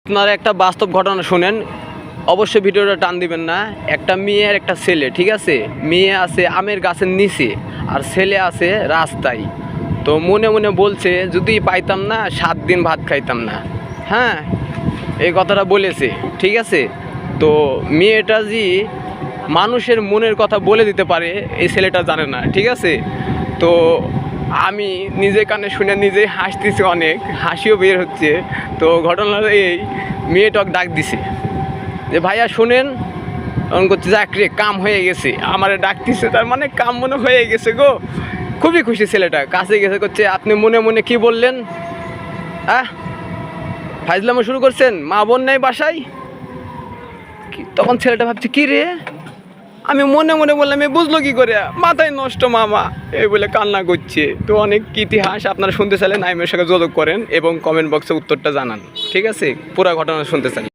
আপনারা একটা বাস্তব ঘটনা শুনেন, অবশ্যই ভিডিওটা টান দিবেন না। একটা মেয়ে আর একটা ছেলে, ঠিক আছে? মেয়ে আছে আমের গাছের নিচে আর ছেলে আছে রাস্তায়। তো মনে মনে বলছে যদি পাইতাম না 7 দিন ভাত খাইতাম না। হ্যাঁ, এই কথাটা বলেছে, ঠিক আছে? তো মেয়েটা যে মানুষের মনের কথা বলে দিতে পারে এই ছেলেটা জানে না, ঠিক আছে? তো আমি নিজে কানে শুনে নিজেই হাসতেছি, অনেক হাসিও বের হচ্ছে। তো ঘটনাটা এই, মেয়েটক ডাক দিছে যে ভাইয়া শোনেন, তখন করছে যাক রে কাম হয়ে গেছে, আমারে ডাকতেছে, তার মানে কাম মনে হয়ে গেছে গো। খুবই খুশি ছেলেটা, কাছে গেছে, করছে আপনি মনে মনে কি বললেন? ফাইজলামো শুরু করছেন, মা বোন নেই বাসায়? তখন ছেলেটা ভাবছে কি রে, আমি মনে মনে বললাম, এ বুঝলো কি করে? মাথায় নষ্ট মামা, এই বলে কান্না করছে। তো অনেক ইতিহাস আপনারা শুনতে চাইলে নাইমের সঙ্গে যোগাযোগ করেন এবং কমেন্ট বক্সে উত্তরটা জানান, ঠিক আছে? পুরো ঘটনা শুনতে চান।